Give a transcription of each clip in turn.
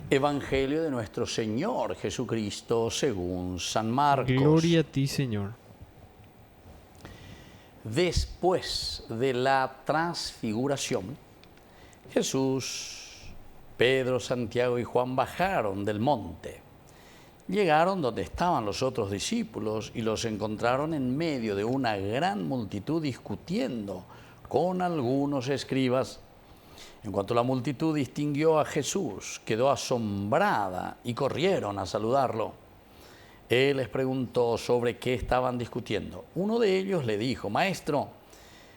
Evangelio de nuestro Señor Jesucristo según San Marcos. Gloria a ti, Señor. Después de la transfiguración, Jesús, Pedro, Santiago y Juan bajaron del monte. Llegaron donde estaban los otros discípulos y los encontraron en medio de una gran multitud discutiendo con algunos escribas. En cuanto la multitud distinguió a Jesús, quedó asombrada y corrieron a saludarlo. Él les preguntó sobre qué estaban discutiendo. Uno de ellos le dijo: Maestro,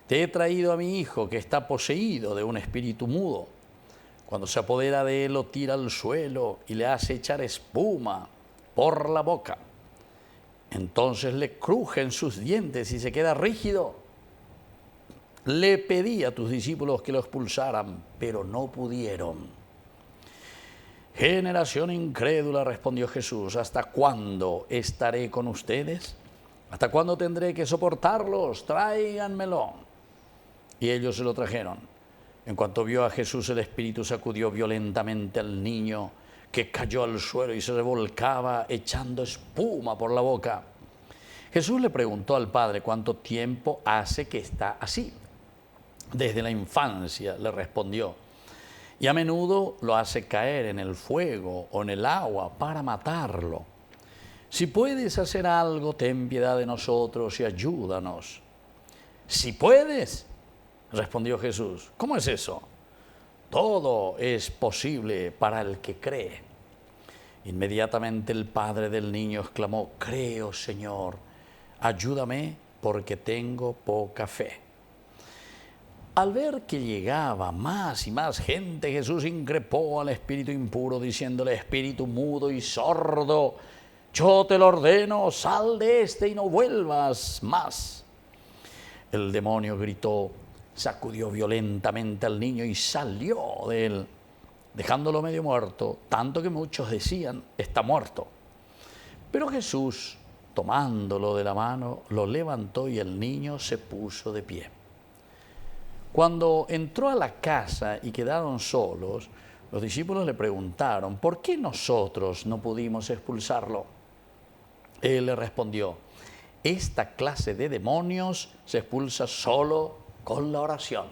te he traído a mi hijo que está poseído de un espíritu mudo. Cuando se apodera de él, lo tira al suelo y le hace echar espuma por la boca. Entonces le crujen sus dientes y se queda rígido. Le pedí a tus discípulos que lo expulsaran, pero no pudieron. Generación incrédula, respondió Jesús, ¿hasta cuándo estaré con ustedes? ¿Hasta cuándo tendré que soportarlos? Tráiganmelo. Y ellos se lo trajeron. En cuanto vio a Jesús, el espíritu sacudió violentamente al niño, que cayó al suelo y se revolcaba echando espuma por la boca. Jesús le preguntó al padre cuánto tiempo hace que está así. Desde la infancia, le respondió, y a menudo lo hace caer en el fuego o en el agua para matarlo. Si puedes hacer algo, ten piedad de nosotros y ayúdanos. Si puedes, respondió Jesús. ¿Cómo es eso? Todo es posible para el que cree. Inmediatamente el padre del niño exclamó: creo, Señor, ayúdame porque tengo poca fe. Al ver que llegaba más y más gente, Jesús increpó al espíritu impuro, diciéndole: espíritu mudo y sordo, yo te lo ordeno, sal de este y no vuelvas más. El demonio gritó, sacudió violentamente al niño y salió de él, dejándolo medio muerto, tanto que muchos decían: está muerto. Pero Jesús, tomándolo de la mano, lo levantó y el niño se puso de pie. Cuando entró a la casa y quedaron solos, los discípulos le preguntaron: ¿por qué nosotros no pudimos expulsarlo? Él le respondió: esta clase de demonios se expulsa solo con la oración.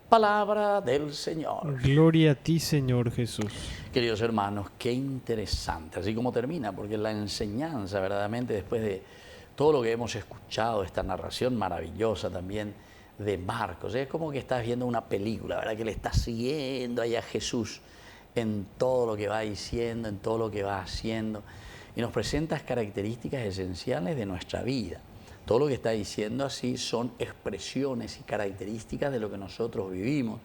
Palabra del Señor. Gloria a ti, Señor Jesús. Queridos hermanos, qué interesante, así como termina, porque la enseñanza verdaderamente, después de todo lo que hemos escuchado, esta narración maravillosa también de Marcos, es como que estás viendo una película, ¿verdad? Que le estás siguiendo ahí a Jesús en todo lo que va diciendo, en todo lo que va haciendo, y nos presenta características esenciales de nuestra vida. Todo lo que está diciendo así son expresiones y características de lo que nosotros vivimos,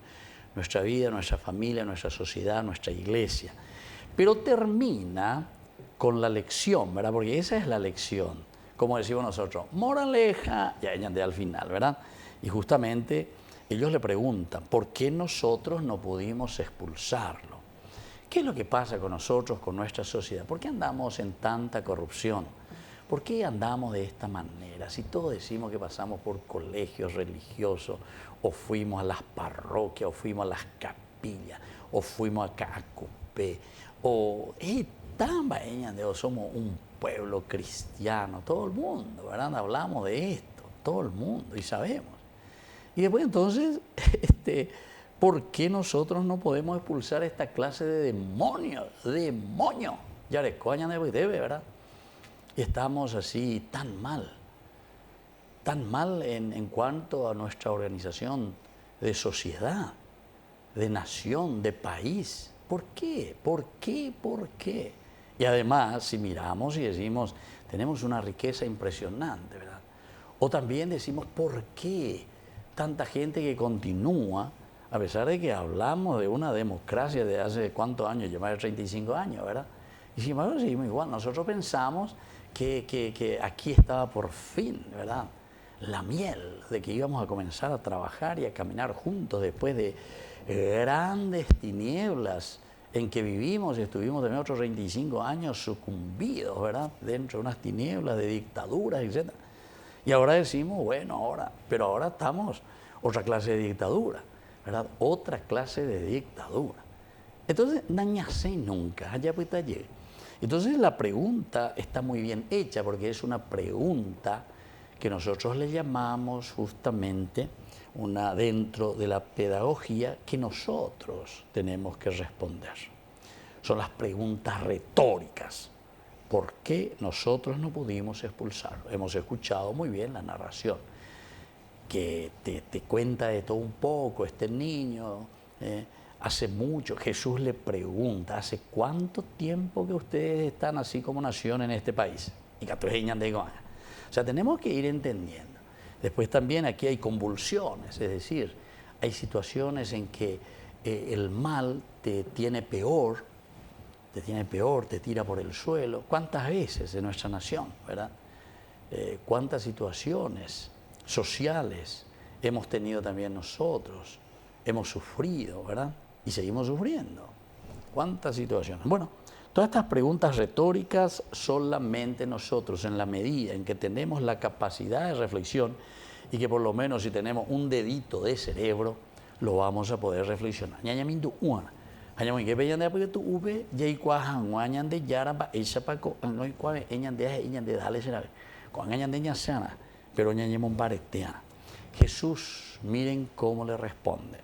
nuestra vida, nuestra familia, nuestra sociedad, nuestra iglesia. Pero termina con la lección, ¿verdad? Porque esa es la lección, como decimos nosotros, moraleja, ya añade al final, ¿verdad? Y justamente ellos le preguntan, ¿por qué nosotros no pudimos expulsarlo? ¿Qué es lo que pasa con nosotros, con nuestra sociedad? ¿Por qué andamos en tanta corrupción? ¿Por qué andamos de esta manera? Si todos decimos que pasamos por colegios religiosos, o fuimos a las parroquias, o fuimos a las capillas, o fuimos acá a Cupé, o somos un pueblo cristiano, todo el mundo, ¿verdad? Hablamos de esto, todo el mundo, y sabemos. Y después entonces, ¿por qué nosotros no podemos expulsar esta clase de demonios? Ya le coñan debe, ¿verdad? Y estamos así tan mal en cuanto a nuestra organización de sociedad, de nación, de país. ¿Por qué? ¿Por qué? ¿Por qué? Y además, si miramos y decimos, tenemos una riqueza impresionante, ¿verdad? O también decimos, ¿por qué tanta gente que continúa, a pesar de que hablamos de una democracia de hace cuántos años, ya más de 35 años, ¿verdad? Y sin embargo, seguimos igual. Nosotros pensamos que aquí estaba por fin, ¿verdad?, la miel de que íbamos a comenzar a trabajar y a caminar juntos después de grandes tinieblas en que vivimos y estuvimos también otros 35 años sucumbidos, ¿verdad?, dentro de unas tinieblas de dictaduras, etc. Y ahora decimos, bueno, pero ahora estamos otra clase de dictadura, ¿verdad? Otra clase de dictadura. Entonces, nañase nunca, allá pues allí. Entonces la pregunta está muy bien hecha porque es una pregunta que nosotros le llamamos justamente una dentro de la pedagogía que nosotros tenemos que responder. Son las preguntas retóricas. ¿Por qué nosotros no pudimos expulsarlo? Hemos escuchado muy bien la narración, que te cuenta de todo un poco. Este niño, hace mucho, Jesús le pregunta, ¿hace cuánto tiempo que ustedes están así como nación en este país? Y o sea, tenemos que ir entendiendo. Después también aquí hay convulsiones, es decir, hay situaciones en que el mal te tiene peor, te tira por el suelo. ¿Cuántas veces en nuestra nación, verdad? ¿Cuántas situaciones sociales hemos tenido también nosotros? Hemos sufrido, ¿verdad? Y seguimos sufriendo. ¿Cuántas situaciones? Bueno, todas estas preguntas retóricas solamente nosotros, en la medida en que tenemos la capacidad de reflexión y que por lo menos si tenemos un dedito de cerebro, lo vamos a poder reflexionar. Hañamin que vean de porque tu ube ya y cuajan guañan de yaramba esa paco no y cuave eñan de dale será con añan de ñasana pero ñañemon paretea. Jesús, miren cómo le responde.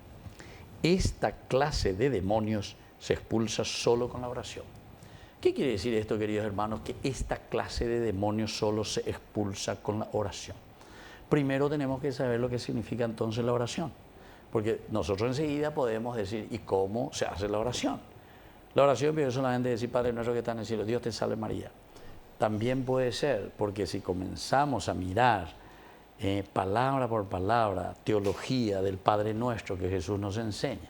Esta clase de demonios se expulsa solo con la oración. ¿Qué quiere decir esto, queridos hermanos? Que esta clase de demonios solo se expulsa con la oración. Primero tenemos que saber lo que significa entonces la oración. Porque nosotros enseguida podemos decir, ¿y cómo se hace la oración? La oración viene solamente decir, Padre nuestro que está en el cielo, Dios te salve María. También puede ser, porque si comenzamos a mirar palabra por palabra, teología del Padre nuestro que Jesús nos enseña,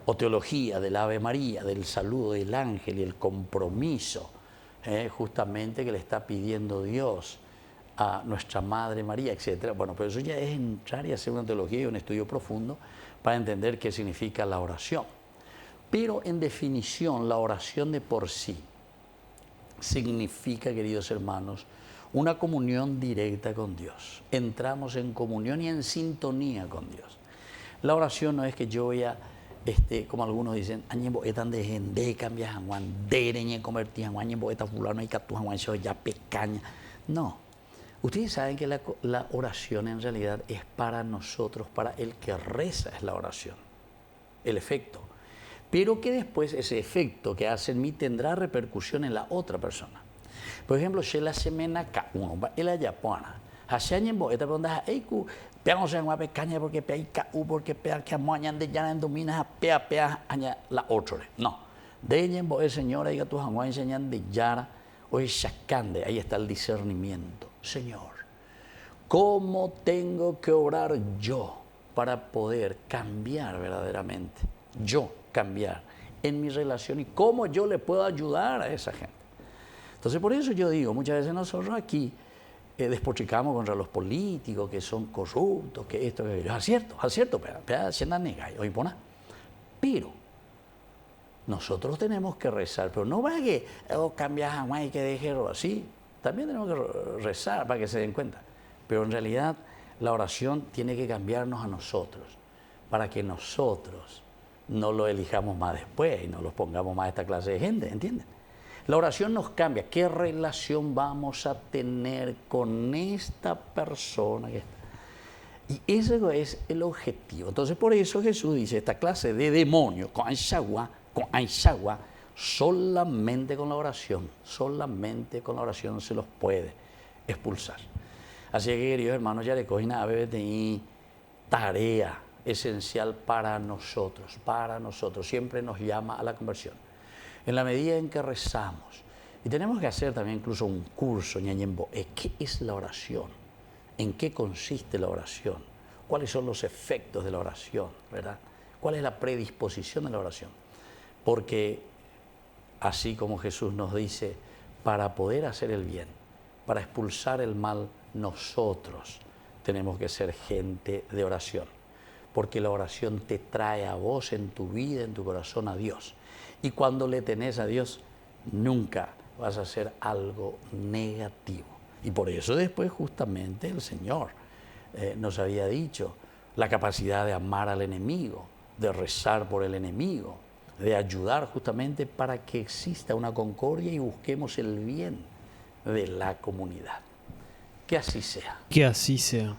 o teología del Ave María, del saludo del ángel y el compromiso justamente que le está pidiendo Dios a nuestra Madre María, etc. Bueno, pero eso ya es entrar y hacer una teología y un estudio profundo para entender qué significa la oración. Pero en definición, la oración de por sí significa, queridos hermanos, una comunión directa con Dios. Entramos en comunión y en sintonía con Dios. La oración no es que yo voy a, como algunos dicen, añembo etan de gente cambias aguan, dereñe convertir aguan, añembo eta fulano y catu aguan ya pecaña. No. Ustedes saben que la oración en realidad es para nosotros, para el que reza es la oración, el efecto. Pero que después ese efecto que hace en mí tendrá repercusión en la otra persona. Por ejemplo, si la semana ka uno va el ayapuana, haciendo esta pregunta, eiku, peamos en una pecaña porque pea u porque pea que amoñan de llana en domina pea aña la otra. No, de ella el Señor diga tus amoñan enseñan de llana o chacande, ahí está el discernimiento. Señor, ¿cómo tengo que orar yo para poder cambiar verdaderamente? Yo cambiar en mi relación y cómo yo le puedo ayudar a esa gente. Entonces, por eso yo digo, muchas veces nosotros aquí despotricamos contra los políticos que son corruptos, que esto, que aquello. Es cierto, pero nosotros tenemos que rezar, pero no va a que cambias a y que deje así. También tenemos que rezar para que se den cuenta. Pero en realidad la oración tiene que cambiarnos a nosotros, para que nosotros no lo elijamos más después y no los pongamos más a esta clase de gente, ¿entienden? La oración nos cambia. ¿Qué relación vamos a tener con esta persona que está? Y ese es el objetivo. Entonces por eso Jesús dice, esta clase de demonios, con Aishagua, solamente con la oración se los puede expulsar. Así que, queridos hermanos, ya le cogen a BBTI tarea esencial para nosotros, siempre nos llama a la conversión. En la medida en que rezamos, y tenemos que hacer también incluso un curso, ñañembo, ¿qué es la oración? ¿En qué consiste la oración? ¿Cuáles son los efectos de la oración? ¿Verdad? ¿Cuál es la predisposición de la oración? Porque así como Jesús nos dice, para poder hacer el bien, para expulsar el mal, nosotros tenemos que ser gente de oración. Porque la oración te trae a vos en tu vida, en tu corazón, a Dios. Y cuando le tenés a Dios, nunca vas a hacer algo negativo. Y por eso después justamente el Señor nos había dicho la capacidad de amar al enemigo, de rezar por el enemigo, de ayudar justamente para que exista una concordia y busquemos el bien de la comunidad. Que así sea. Que así sea.